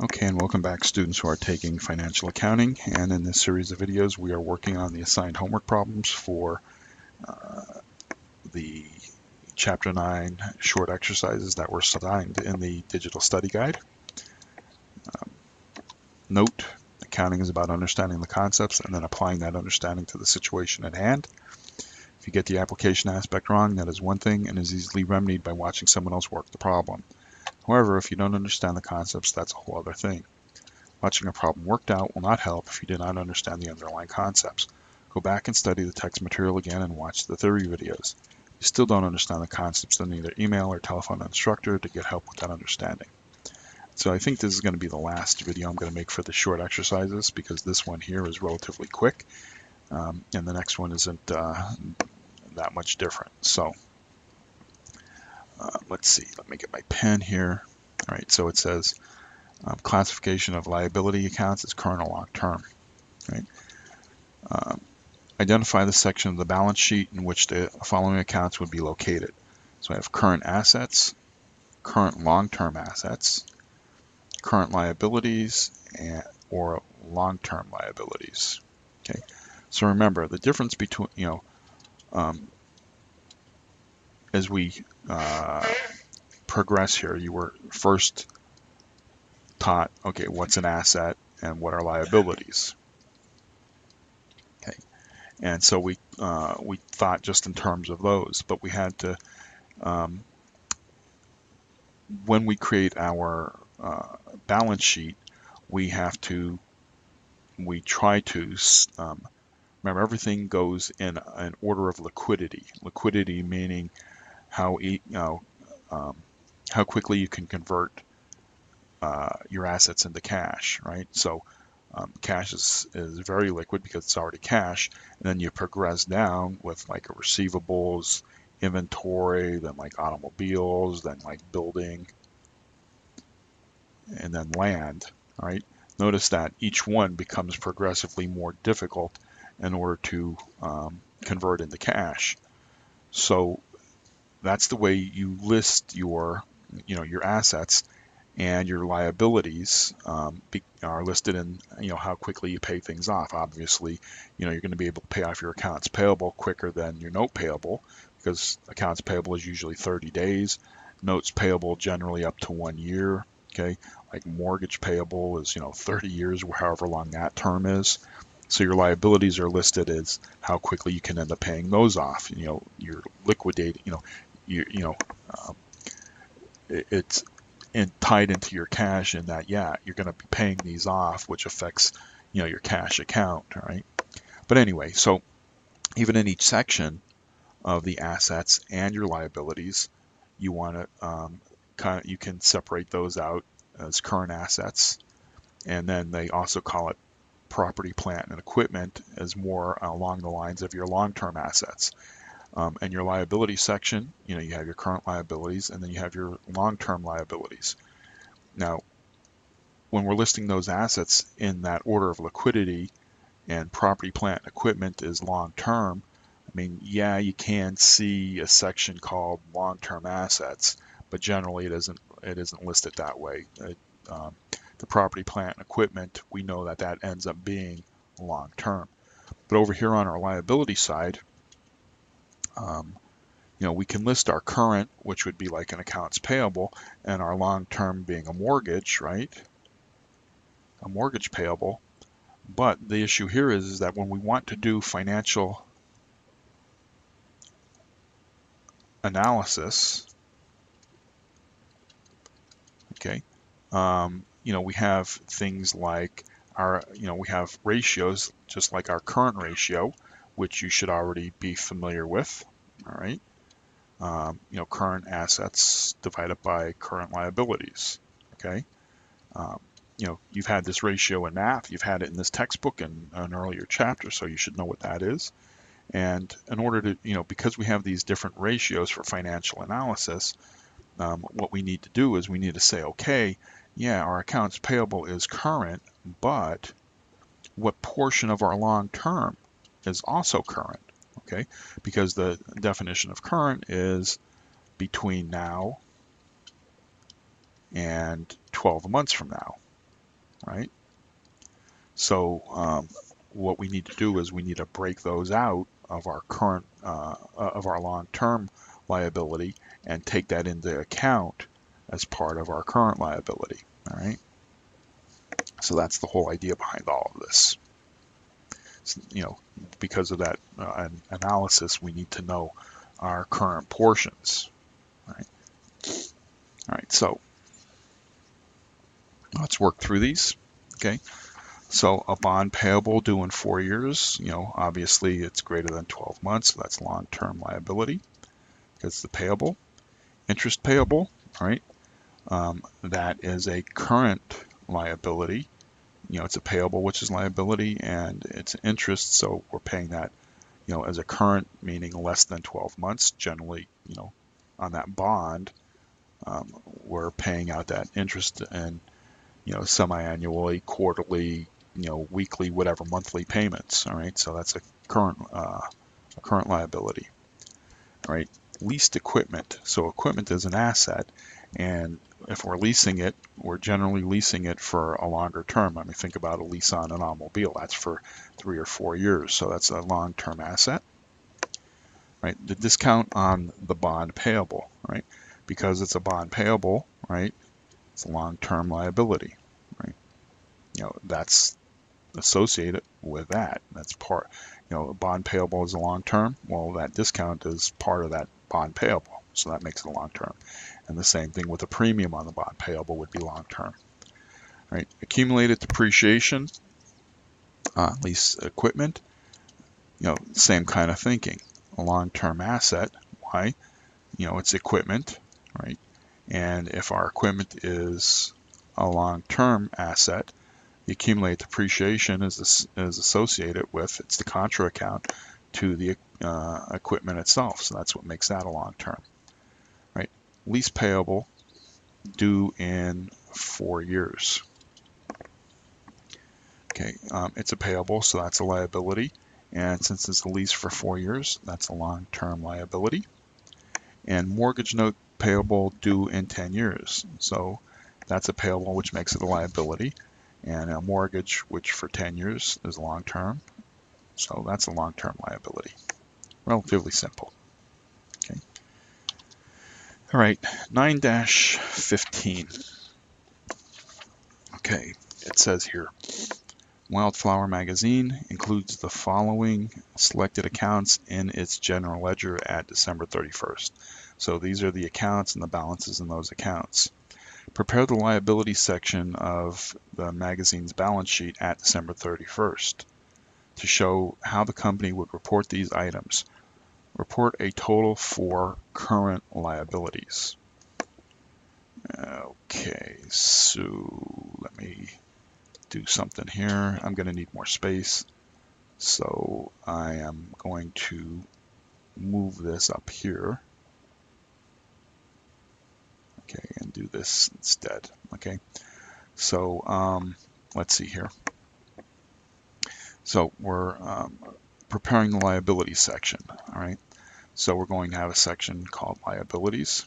Okay, and welcome back, students who are taking financial accounting. And in this series of videos, we are working on the assigned homework problems for the Chapter 9 short exercises that were assigned in the digital study guide. Note, accounting is about understanding the concepts and then applying that understanding to the situation at hand. If you get the application aspect wrong, that is one thing and is easily remedied by watching someone else work the problem. However, if you don't understand the concepts, that's a whole other thing. Watching a problem worked out will not help if you do not understand the underlying concepts. Go back and study the text material again and watch the theory videos. If you still don't understand the concepts, then either email or telephone an instructor to get help with that understanding. So I think this is going to be the last video I'm going to make for the short exercises because this one here is relatively quick and the next one isn't that much different. So let's see, let me get my pen here. All right, so it says classification of liability accounts is current or long-term. Right? Identify the section of the balance sheet in which the following accounts would be located. So I have current assets, current long-term assets, current liabilities, or long-term liabilities. Okay. So remember the difference between, as we progress here, you were first taught, okay, what's an asset and what are liabilities. Okay. And so we thought just in terms of those, but we had to, when we create our balance sheet, we try to, remember everything goes in an order of liquidity. Liquidity meaning how quickly you can convert your assets into cash, right? So cash is very liquid because it's already cash, and then you progress down with like receivables, inventory, then like automobiles, then like building, and then land. All right. Notice that each one becomes progressively more difficult in order to convert into cash. So that's the way you list your assets, and your liabilities are listed in how quickly you pay things off. Obviously, you're going to be able to pay off your accounts payable quicker than your note payable because accounts payable is usually 30 days, notes payable generally up to 1 year. Okay, like mortgage payable is 30 years, however long that term is. So your liabilities are listed as how quickly you can end up paying those off. You're liquidating. It's tied into your cash in that, yeah, you're going to be paying these off, which affects, your cash account, right? But anyway, so even in each section of the assets and your liabilities, you want to you can separate those out as current assets, and then they also call it property, plant, and equipment as more along the lines of your long-term assets. And your liability section, you have your current liabilities, and then you have your long-term liabilities. Now, when we're listing those assets in that order of liquidity, and property, plant, and equipment is long-term, I mean, yeah, you can see a section called long-term assets, but generally it isn't listed that way. The property, plant, and equipment, we know that ends up being long-term. But over here on our liability side, we can list our current, which would be like an accounts payable, and our long-term being a mortgage, right? A mortgage payable. But the issue here is that when we want to do financial analysis, okay, we have things like we have ratios, just like our current ratio, which you should already be familiar with, all right? Current assets divided by current liabilities, okay? You've had this ratio in math, you've had it in this textbook in an earlier chapter, so you should know what that is. And in order to, because we have these different ratios for financial analysis, what we need to do is we need to say, okay, yeah, our accounts payable is current, but what portion of our long term is also current, okay? Because the definition of current is between now and 12 months from now, right? So what we need to do is we need to break those out of our current of our long-term liability and take that into account as part of our current liability. All right. So that's the whole idea behind all of this. Because of that analysis, we need to know our current portions. All right. So let's work through these. Okay. So a bond payable due in 4 years, obviously it's greater than 12 months, so that's long-term liability. That's the payable. Interest payable, all right, that is a current liability. It's a payable, which is liability, and it's interest, so we're paying that, as a current, meaning less than 12 months. Generally, on that bond, we're paying out that interest and, semi-annually, quarterly, weekly, whatever, monthly payments. All right, so that's a current liability. All right, leased equipment. So equipment is an asset, and if we're leasing it, we're generally leasing it for a longer term. I mean, think about a lease on an automobile. That's for 3 or 4 years, so that's a long-term asset. Right, the discount on the bond payable. Right, because it's a bond payable. Right, it's a long-term liability. Right, that's associated with that. That's part, a bond payable is a long term. Well, that discount is part of that bond payable, so that makes it a long term. And the same thing with the premium on the bond payable would be long term. Right? Accumulated depreciation, lease equipment, same kind of thinking. A long-term asset. Why? It's equipment, right? And if our equipment is a long-term asset, the accumulated depreciation is associated with, it's the contra account to the equipment itself. So that's what makes that a long term. Right? Lease payable due in 4 years. Okay, it's a payable, so that's a liability. And since it's a lease for 4 years, that's a long-term liability. And mortgage note payable due in 10 years. So that's a payable, which makes it a liability. And a mortgage, which for 10 years is long-term. So that's a long-term liability. Relatively simple. Okay. All right, 9-15. Okay, it says here, Wildflower Magazine includes the following selected accounts in its general ledger at December 31st. So these are the accounts and the balances in those accounts. Prepare the liability section of the magazine's balance sheet at December 31st to show how the company would report these items. Report a total for current liabilities. Okay, so let me do something here. I'm going to need more space, so I am going to move this up here. Okay, and do this instead. Okay, so let's see here. So we're preparing the liability section. All right, so we're going to have a section called liabilities.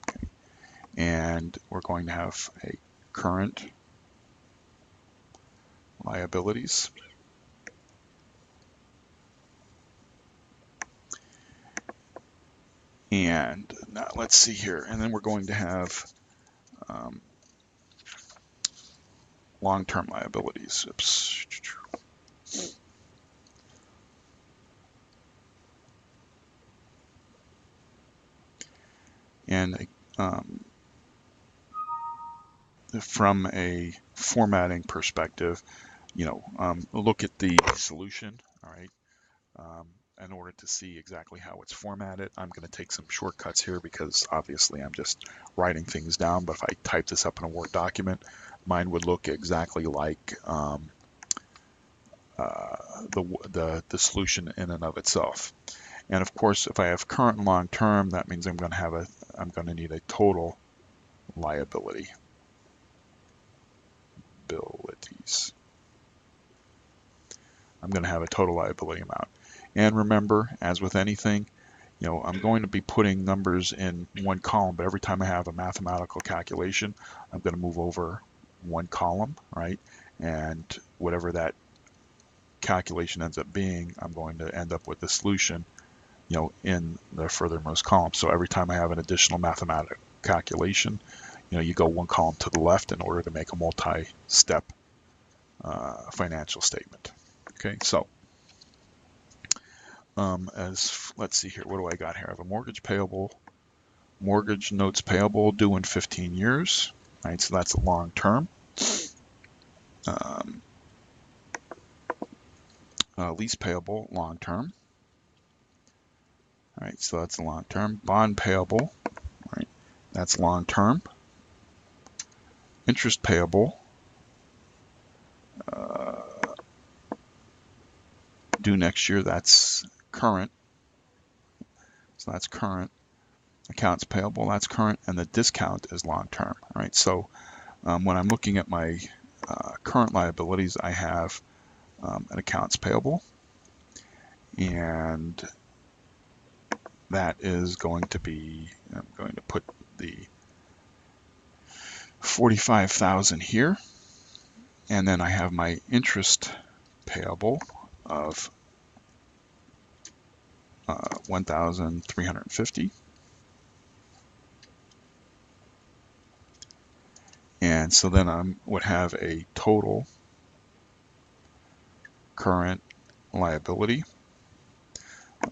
Okay. And we're going to have a current liabilities. And now let's see here. And then we're going to have long-term liabilities. Oops. And from a formatting perspective, look at the solution, all right, in order to see exactly how it's formatted. I'm going to take some shortcuts here because obviously I'm just writing things down, but if I type this up in a Word document, mine would look exactly like the solution in and of itself. And of course, if I have current and long term, that means I'm going to need a total liability. I'm going to have a total liability amount. And remember, as with anything, I'm going to be putting numbers in one column, but every time I have a mathematical calculation, I'm going to move over one column, right? And whatever that calculation ends up being, I'm going to end up with the solution, in the furthermost column. So every time I have an additional mathematical calculation, you go one column to the left in order to make a multi-step financial statement. Okay, so let's see here, what do I got here? I have a mortgage notes payable due in 15 years, right? So that's a long term. Lease payable, long term. All right, so that's long term. Bond payable, right? That's long term. Interest payable, due next year, that's current. So that's current. Accounts payable, that's current, and the discount is long term, right? So when I'm looking at my current liabilities, I have an accounts payable, and that is going to be, I'm going to put the 45,000 here, and then I have my interest payable of 1,350, and so then I would have a total current liability.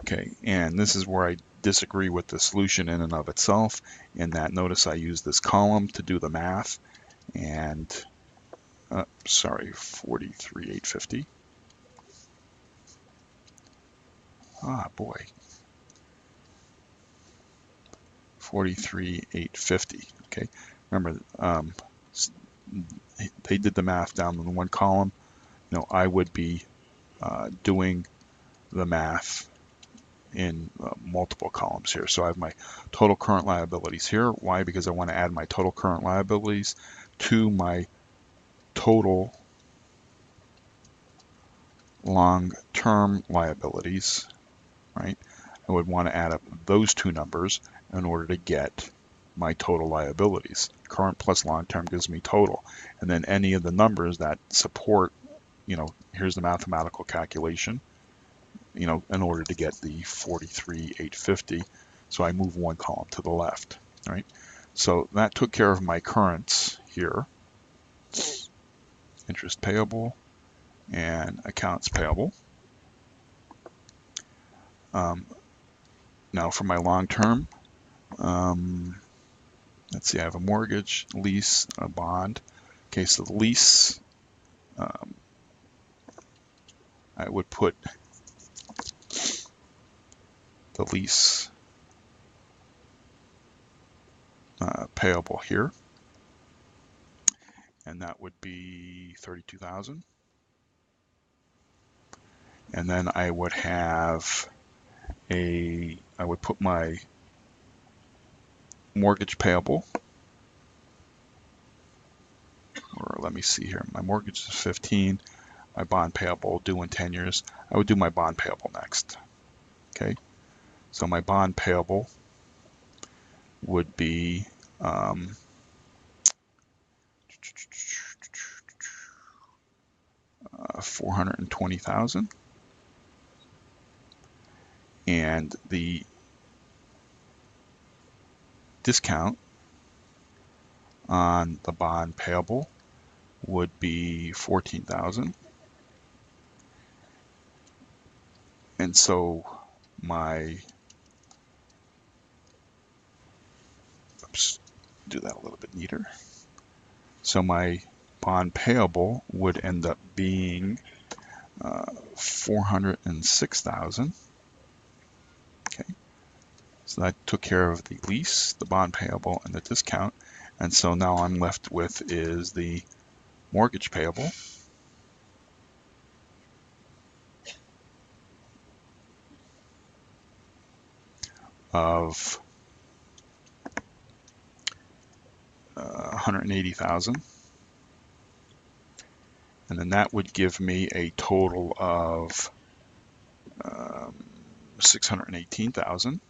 Okay, and this is where I disagree with the solution in and of itself, in that notice I use this column to do the math, and sorry, 43,850. Ah, boy. 43,850. Okay, remember, they did the math down in one column. I would be doing the math in multiple columns here. So I have my total current liabilities here. Why? Because I want to add my total current liabilities to my total long-term liabilities, right? I would want to add up those two numbers in order to get my total liabilities. Current plus long-term gives me total. And then any of the numbers that support, here's the mathematical calculation, in order to get the 43,850. So I move one column to the left, right? So that took care of my currents here. Interest payable and accounts payable. Now for my long-term, let's see, I have a mortgage, lease, a bond. Okay, so the lease, I would put the lease payable here, and that would be 32,000. And then I would have I would put my mortgage payable, or let me see here, my mortgage is 15, my bond payable due in 10 years. I would do my bond payable next. Okay, so my bond payable would be 420,000, and the discount on the bond payable would be 14,000. And so do that a little bit neater. So my bond payable would end up being 406,000. Okay, so that took care of the lease, the bond payable, and the discount. And so now I'm left with is the mortgage payable of 180,000, and then that would give me a total of 618,000.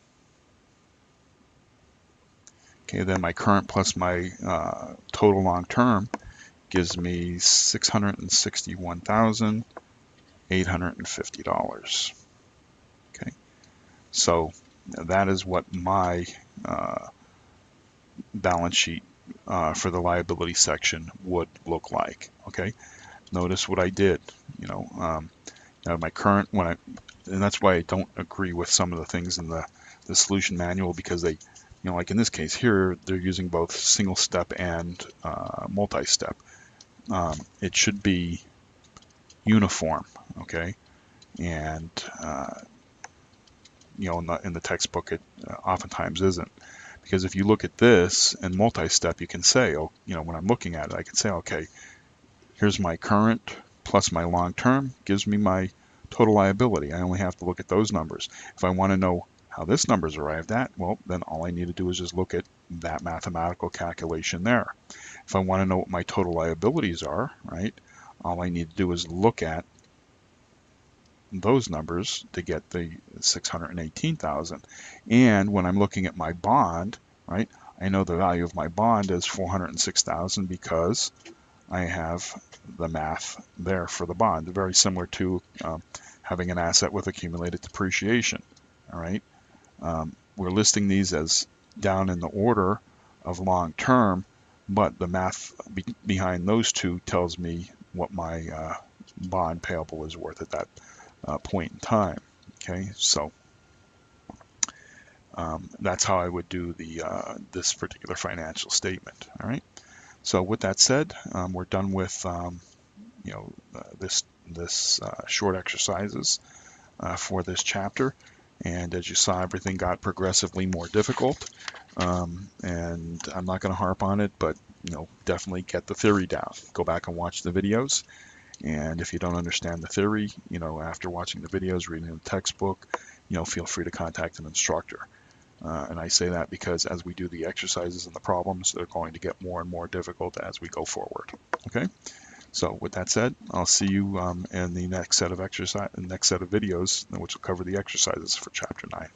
Okay, then my current plus my total long term gives me $661,850. Okay, so that is what my balance sheet for the liability section would look like. Okay, notice what I did. My current and that's why I don't agree with some of the things in the solution manual, because they, like in this case here, they're using both single step and multi-step. It should be uniform, okay? And in the textbook, it oftentimes isn't, because if you look at this and multi-step, you can say, when I'm looking at it, I can say, okay, here's my current plus my long term gives me my total liability. I only have to look at those numbers. If I want to know how this number is arrived at, well, then all I need to do is just look at that mathematical calculation there. If I want to know what my total liabilities are, right, all I need to do is look at those numbers to get the 618,000. And when I'm looking at my bond, right, I know the value of my bond is 406,000 because I have the math there for the bond. Very similar to having an asset with accumulated depreciation. All right, we're listing these as down in the order of long term, but the math behind those two tells me what my bond payable is worth at that point in time. Okay, so that's how I would do this particular financial statement. All right. So with that said, we're done with this short exercises for this chapter. And as you saw, everything got progressively more difficult. And I'm not going to harp on it, but definitely get the theory down. Go back and watch the videos. And if you don't understand the theory, after watching the videos, reading the textbook, feel free to contact an instructor. And I say that because as we do the exercises and the problems, they're going to get more and more difficult as we go forward. Okay. So with that said, I'll see you in the next set of videos, which will cover the exercises for Chapter 9.